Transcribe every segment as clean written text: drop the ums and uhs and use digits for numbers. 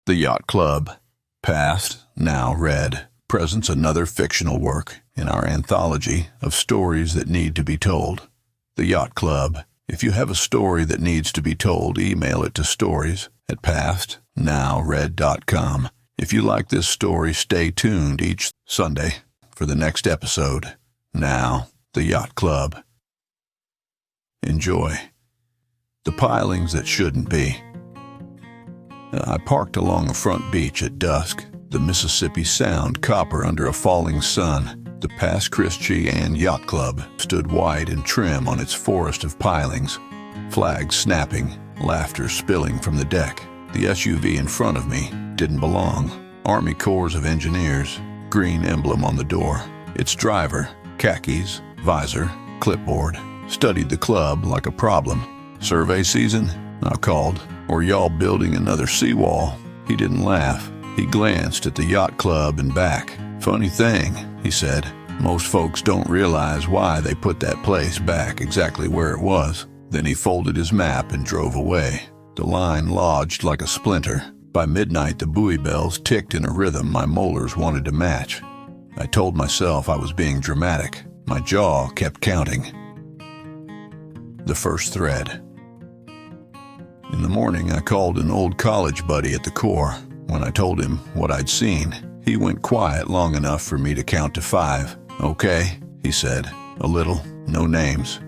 The Yacht Club, past, now read, presents another fictional work in our anthology of stories that need to be told. The Yacht Club. If you have a story that needs to be told, email it to stories@pastnowread.com. If you like this story, stay tuned each Sunday for the next episode. Now, The Yacht Club. Enjoy. The pilings that shouldn't be. I parked along a front beach at dusk, the Mississippi Sound copper under a falling sun. The Pass Christian Yacht Club stood wide and trim on its forest of pilings, flags snapping, laughter spilling from the deck. The SUV in front of me didn't belong. Army Corps of Engineers, green emblem on the door. Its driver, khakis, visor, clipboard, studied the club like a problem. "Survey season?" I called. "Or y'all building another seawall?" He didn't laugh. He glanced at the yacht club and back. "Funny thing," he said. "Most folks don't realize why they put that place back exactly where it was." Then he folded his map and drove away. The line lodged like a splinter. By midnight, the buoy bells ticked in a rhythm my molars wanted to match. I told myself I was being dramatic. My jaw kept counting. The first thread. In the morning, I called an old college buddy at the Corps. When I told him what I'd seen, he went quiet long enough for me to count to 5. "Okay," he said, a little, no names.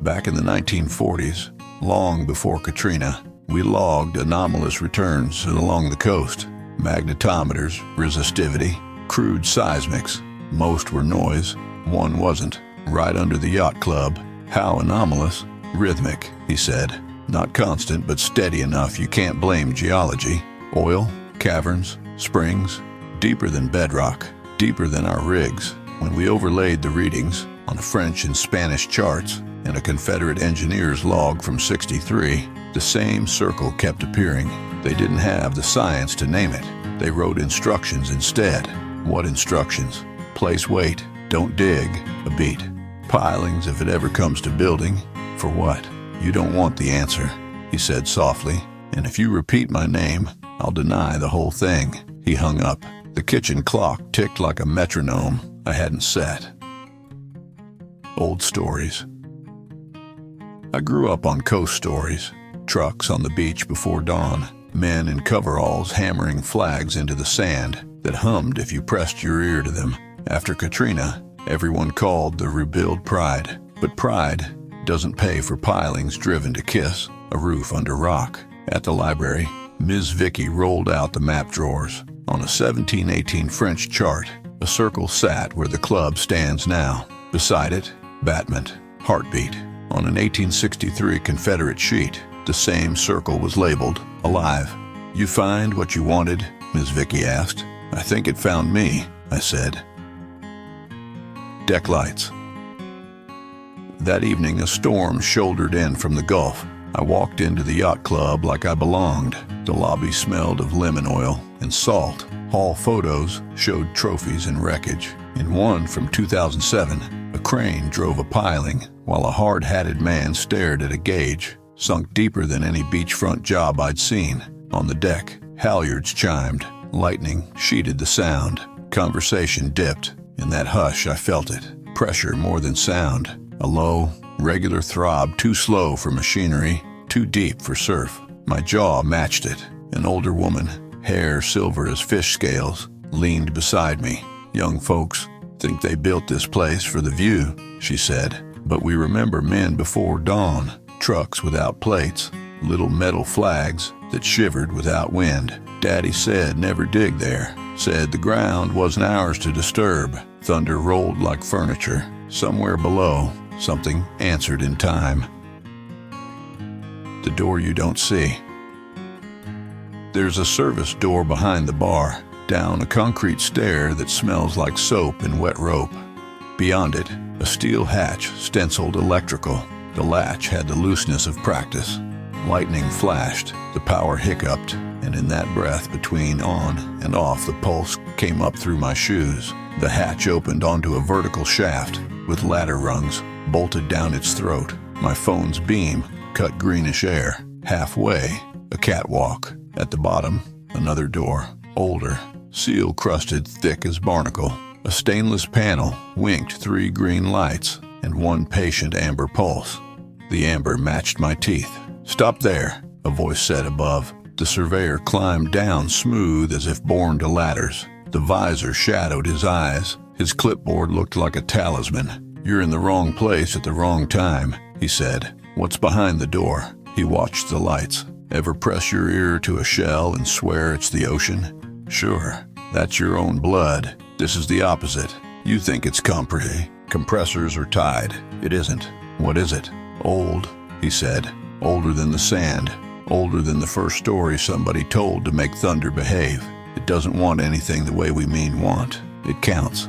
Back in the 1940s, long before Katrina, we logged anomalous returns along the coast. Magnetometers, resistivity, crude seismics. Most were noise, one wasn't. Right under the yacht club. "How anomalous?" "Rhythmic," he said. "Not constant, but steady enough you can't blame geology. Oil, caverns, springs, deeper than bedrock, deeper than our rigs." When we overlaid the readings on French and Spanish charts and a Confederate engineer's log from '63, the same circle kept appearing. They didn't have the science to name it. They wrote instructions instead. What instructions? Place weight, don't dig, a beat. Pilings if it ever comes to building. For what? "You don't want the answer," he said softly. "And if you repeat my name, I'll deny the whole thing." He hung up. The kitchen clock ticked like a metronome I hadn't set. Old stories. I grew up on coast stories. Trucks on the beach before dawn. Men in coveralls hammering flags into the sand that hummed if you pressed your ear to them. After Katrina, everyone called the rebuild pride. But pride doesn't pay for pilings driven to kiss a roof under rock. At the library, Ms. Vicky rolled out the map drawers. On a 1718 French chart, a circle sat where the club stands now. Beside it, battement, heartbeat. On an 1863 Confederate sheet, the same circle was labeled alive. "You find what you wanted?" Ms. Vicky asked. "I think it found me," I said. Deck lights. That evening, a storm shouldered in from the Gulf. I walked into the yacht club like I belonged. The lobby smelled of lemon oil and salt. Hall photos showed trophies and wreckage. In one from 2007, a crane drove a piling while a hard-hatted man stared at a gauge, sunk deeper than any beachfront job I'd seen. On the deck, halyards chimed. Lightning sheeted the sound. Conversation dipped. In that hush, I felt it. Pressure more than sound. A low, regular throb, too slow for machinery, too deep for surf. My jaw matched it. An older woman, hair silver as fish scales, leaned beside me. "Young folks think they built this place for the view," she said. "But we remember men before dawn, trucks without plates, little metal flags that shivered without wind. Daddy said never dig there. Said the ground wasn't ours to disturb." Thunder rolled like furniture. Somewhere below, something answered in time. The door you don't see. There's a service door behind the bar, down a concrete stair that smells like soap and wet rope. Beyond it, a steel hatch stenciled electrical. The latch had the looseness of practice. Lightning flashed, the power hiccuped, and in that breath between on and off, the pulse came up through my shoes. The hatch opened onto a vertical shaft with ladder rungs bolted down its throat. My phone's beam cut greenish air. Halfway, a catwalk. At the bottom, Another door, older, seal crusted thick as barnacle. A stainless panel winked 3 green lights and 1 patient amber pulse. The amber matched my teeth. "Stop there," a voice said above. The surveyor climbed down smooth as if born to ladders. The visor shadowed his eyes. His clipboard looked like a talisman. "You're in the wrong place at the wrong time," he said. "What's behind the door?" He watched the lights. "Ever press your ear to a shell and swear it's the ocean? Sure, that's your own blood. This is the opposite. You think it's compressors are tied. It isn't. What is it? Old," he said. "Older than the sand. Older than the first story somebody told to make thunder behave. It doesn't want anything the way we mean want. It counts."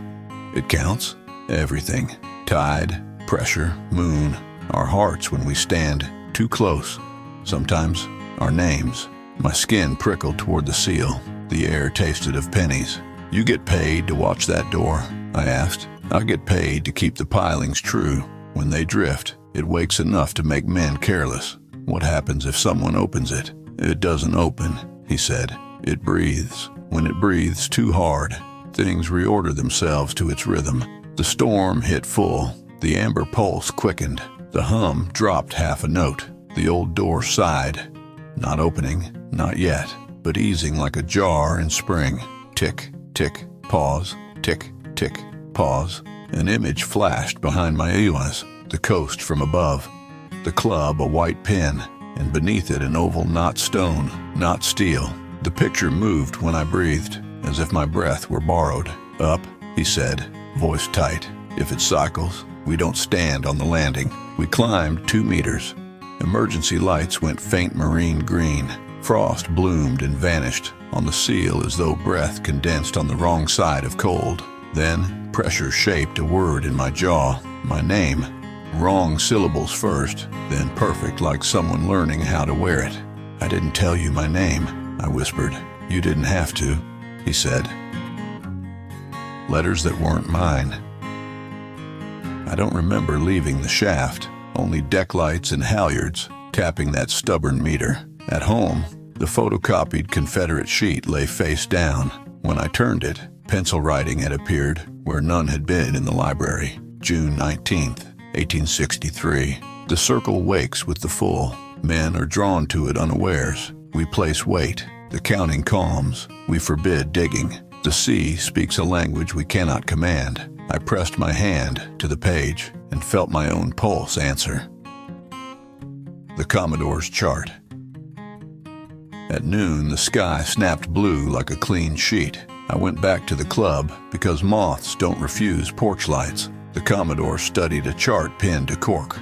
"It counts?" "Everything. Tide, pressure, moon, our hearts when we stand too close. Sometimes our names." My skin prickled toward the seal. The air tasted of pennies. "You get paid to watch that door?" I asked. "I get paid to keep the pilings true. When they drift, it wakes enough to make men careless. What happens if someone opens it?" "It doesn't open," he said. "It breathes. When it breathes too hard, things reorder themselves to its rhythm." The storm hit full. The amber pulse quickened. The hum dropped half a note. The old door sighed. Not opening, not yet, but easing like a jar in spring. Tick, tick, pause, tick, tick, pause. An image flashed behind my eyes, the coast from above. The club a white pin, and beneath it an oval not stone, not steel. The picture moved when I breathed, as if my breath were borrowed. "Up," he said, voice tight. "If it cycles, we don't stand on the landing." We climbed 2 meters. Emergency lights went faint marine green. Frost bloomed and vanished on the seal as though breath condensed on the wrong side of cold. Then pressure shaped a word in my jaw. My name. Wrong syllables first, then perfect like someone learning how to wear it. "I didn't tell you my name," I whispered. "You didn't have to," he said. Letters that weren't mine. I don't remember leaving the shaft, only deck lights and halyards tapping that stubborn meter. At home, the photocopied Confederate sheet lay face down. When I turned it, pencil writing had appeared where none had been in the library. June 19th, 1863. The circle wakes with the full. Men are drawn to it unawares. We place weight. The counting calms. We forbid digging. The sea speaks a language we cannot command. I pressed my hand to the page and felt my own pulse answer. The Commodore's chart. At noon, the sky snapped blue like a clean sheet. I went back to the club because moths don't refuse porch lights. The Commodore studied a chart pinned to cork.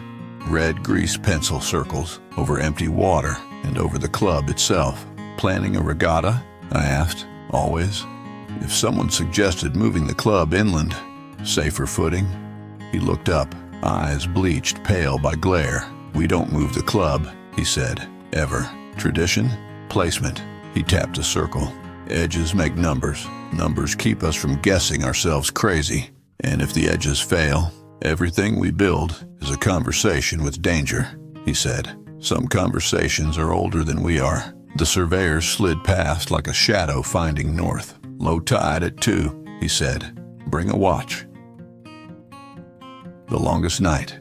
Red grease pencil circles over empty water and over the club itself. "Planning a regatta?" I asked. "Always." "If someone suggested moving the club inland, safer footing?" He looked up, eyes bleached pale by glare. "We don't move the club," he said, "ever. Tradition? Placement." He tapped a circle. "Edges make numbers. Numbers keep us from guessing ourselves crazy. And if the edges fail, everything we build is a conversation with danger," he said. "Some conversations are older than we are." The surveyor slid past like a shadow finding north. "Low tide at 2, he said. "Bring a watch." The longest night.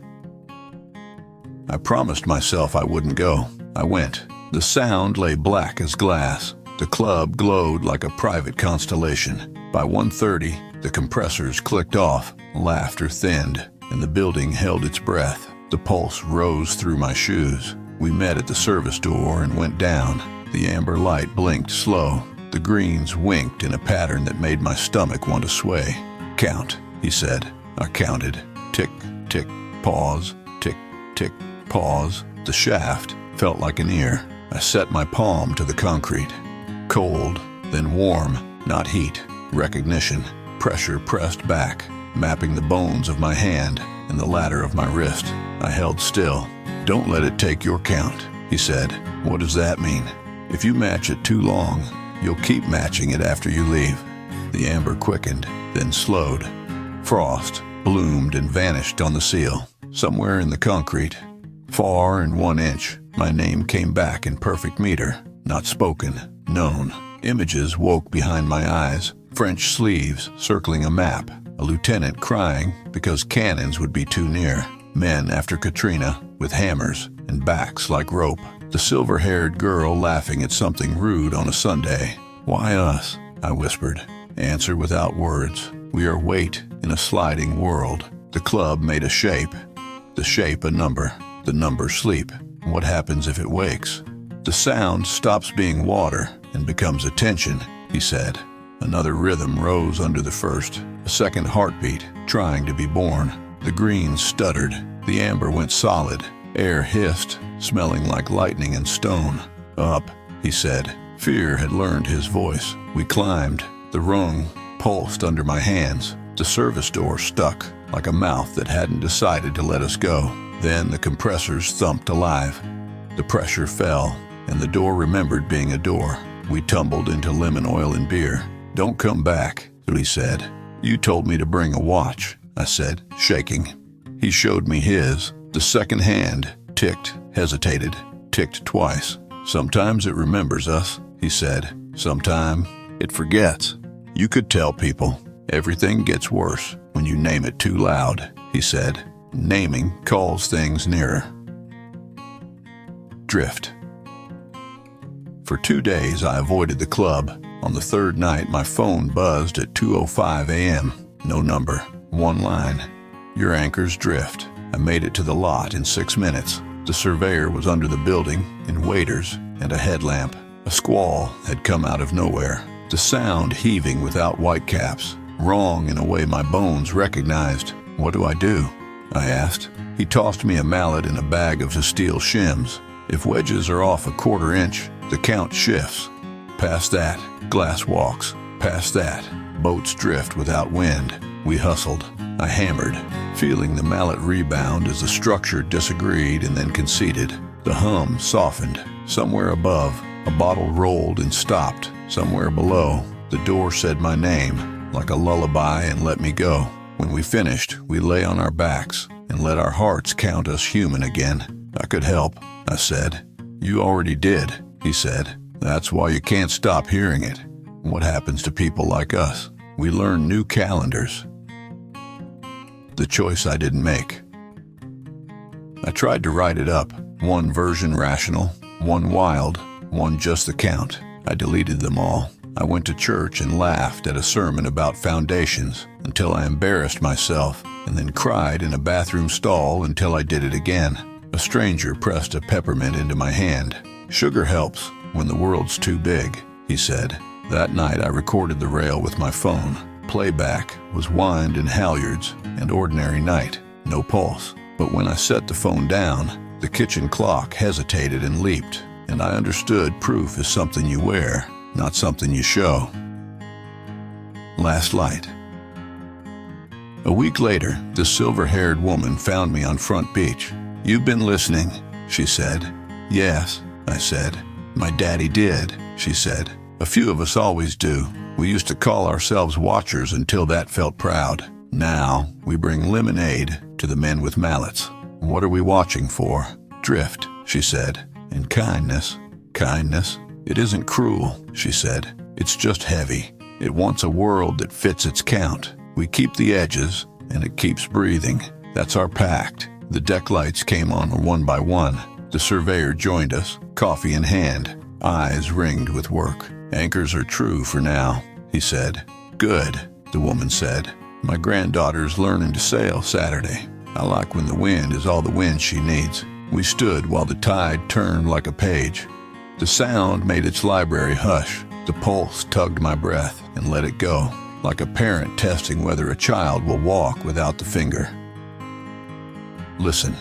I promised myself I wouldn't go. I went. The sound lay black as glass. The club glowed like a private constellation. By 1:30, the compressors clicked off, laughter thinned, and the building held its breath. The pulse rose through my shoes. We met at the service door and went down. The amber light blinked slow. The greens winked in a pattern that made my stomach want to sway. "Count," he said. I counted. Tick, tick, pause, tick, tick, pause. The shaft felt like an ear. I set my palm to the concrete. Cold, then warm, not heat. Recognition. Pressure pressed back, mapping the bones of my hand and the ladder of my wrist. I held still. "Don't let it take your count," he said. "What does that mean?" "If you match it too long, you'll keep matching it after you leave." The amber quickened, then slowed. Frost bloomed and vanished on the seal. Somewhere in the concrete, far in 1 inch, my name came back in perfect meter, not spoken, known. Images woke behind my eyes, French sleeves circling a map, a lieutenant crying because cannons would be too near, men after Katrina with hammers and backs like rope, the silver-haired girl laughing at something rude on a Sunday. Why us? I whispered. Answer without words. We are weight in a sliding world. The club made a shape. The shape a number. The number sleep. What happens if it wakes? The sound stops being water and becomes attention, he said. Another rhythm rose under the first, a second heartbeat, trying to be born. The green stuttered. The amber went solid. Air hissed, smelling like lightning and stone. Up, he said. Fear had learned his voice. We climbed. The rung pulsed under my hands. The service door stuck, like a mouth that hadn't decided to let us go. Then the compressors thumped alive. The pressure fell, and the door remembered being a door. We tumbled into lemon oil and beer. Don't come back, he said. You told me to bring a watch, I said, shaking. He showed me his. The second hand ticked, hesitated, ticked twice. Sometimes it remembers us, he said. Sometime it forgets. You could tell people. Everything gets worse when you name it too loud, he said. Naming calls things nearer. Drift. For 2 days I avoided the club. On the third night my phone buzzed at 2:05 a.m. No number, one line. Your anchor's drift. I made it to the lot in 6 minutes. The surveyor was under the building, in waders and a headlamp. A squall had come out of nowhere. The sound heaving without whitecaps. Wrong in a way my bones recognized. What do I do? I asked. He tossed me a mallet and a bag of steel shims. If wedges are off a 1/4 inch, the count shifts. Past that, glass walks. Past that, boats drift without wind. We hustled. I hammered, feeling the mallet rebound as the structure disagreed and then conceded. The hum softened. Somewhere above, a bottle rolled and stopped. Somewhere below, the door said my name, like a lullaby, and let me go. When we finished, we lay on our backs and let our hearts count us human again. I could help, I said. You already did, he said. That's why you can't stop hearing it. What happens to people like us? We learn new calendars. The choice I didn't make. I tried to write it up. One version rational, one wild, one just the count. I deleted them all. I went to church and laughed at a sermon about foundations until I embarrassed myself, and then cried in a bathroom stall until I did it again. A stranger pressed a peppermint into my hand. Sugar helps when the world's too big, he said. That night I recorded the rail with my phone. Playback was whined and halyards, and ordinary night, no pulse. But when I set the phone down, the kitchen clock hesitated and leaped, and I understood proof is something you wear, not something you show. Last light. A week later, this silver-haired woman found me on Front Beach. You've been listening, she said. Yes, I said. My daddy did, she said. A few of us always do. We used to call ourselves watchers until that felt proud. Now, we bring lemonade to the men with mallets. What are we watching for? Drift, she said. And kindness. Kindness? It isn't cruel, she said. It's just heavy. It wants a world that fits its count. We keep the edges, and it keeps breathing. That's our pact. The deck lights came on one by one. The surveyor joined us, coffee in hand, eyes ringed with work. Anchors are true for now, he said. Good, the woman said. My granddaughter's learning to sail Saturday. I like when the wind is all the wind she needs. We stood while the tide turned like a page. The sound made its library hush. The pulse tugged my breath and let it go, like a parent testing whether a child will walk without the finger. Listen.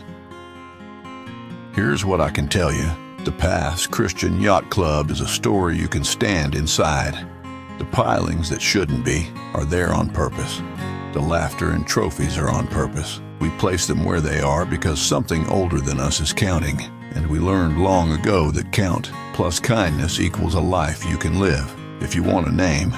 Here's what I can tell you. The Pass Christian Yacht Club is a story you can stand inside. The pilings that shouldn't be are there on purpose. The laughter and trophies are on purpose. We place them where they are because something older than us is counting, and we learned long ago that count plus kindness equals a life you can live. If you want a name,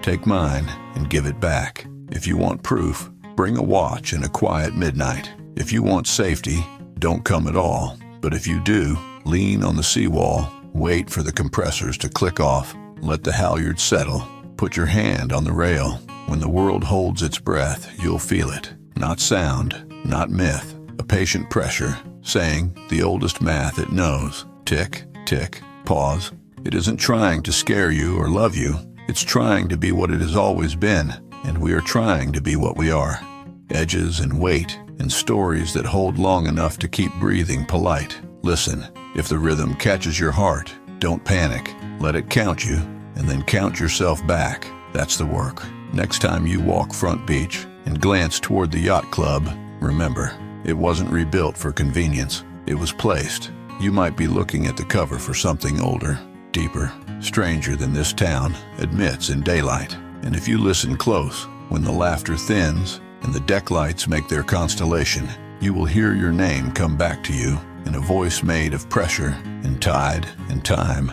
take mine and give it back. If you want proof, bring a watch and a quiet midnight. If you want safety, don't come at all. But if you do, lean on the seawall, wait for the compressors to click off, Let the halyards settle. Put your hand on the rail. When the world holds its breath, you'll feel it. Not sound, not myth, a patient pressure, saying the oldest math it knows. Tick, tick, pause. It isn't trying to scare you or love you. It's trying to be what it has always been, and we are trying to be what we are. Edges and weight, and stories that hold long enough to keep breathing polite. Listen, if the rhythm catches your heart, don't panic. Let it count you, and then count yourself back. That's the work. Next time you walk Front Beach and glance toward the yacht club, remember, it wasn't rebuilt for convenience. It was placed. You might be looking at the cover for something older, deeper, stranger than this town admits in daylight. And if you listen close, when the laughter thins and the deck lights make their constellation, you will hear your name come back to you in a voice made of pressure and tide and time.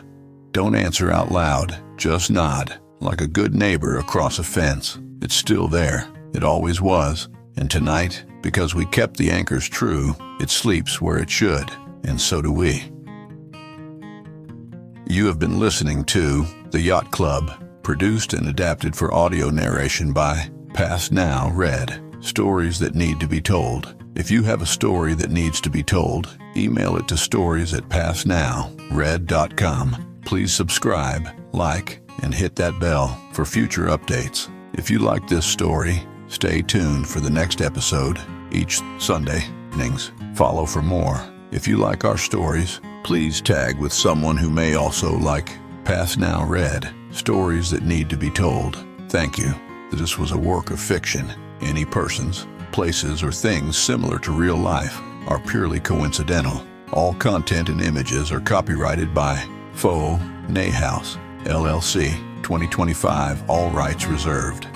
Don't answer out loud, just nod, like a good neighbor across a fence. It's still there. It always was. And tonight, because we kept the anchors true, it sleeps where it should, and so do we. You have been listening to The Yacht Club, produced and adapted for audio narration by Pass Now Read. Stories that need to be told. If you have a story that needs to be told, email it to stories@passnowread.com. Please subscribe, like, and hit that bell for future updates. If you like this story, stay tuned for the next episode each Sunday evenings. Follow for more. If you like our stories, please tag with someone who may also like Pass Now Read, stories that need to be told. Thank you. This was a work of fiction. Any persons, places, or things similar to real life are purely coincidental. All content and images are copyrighted by Faux Nayhouse, LLC, 2025, all rights reserved.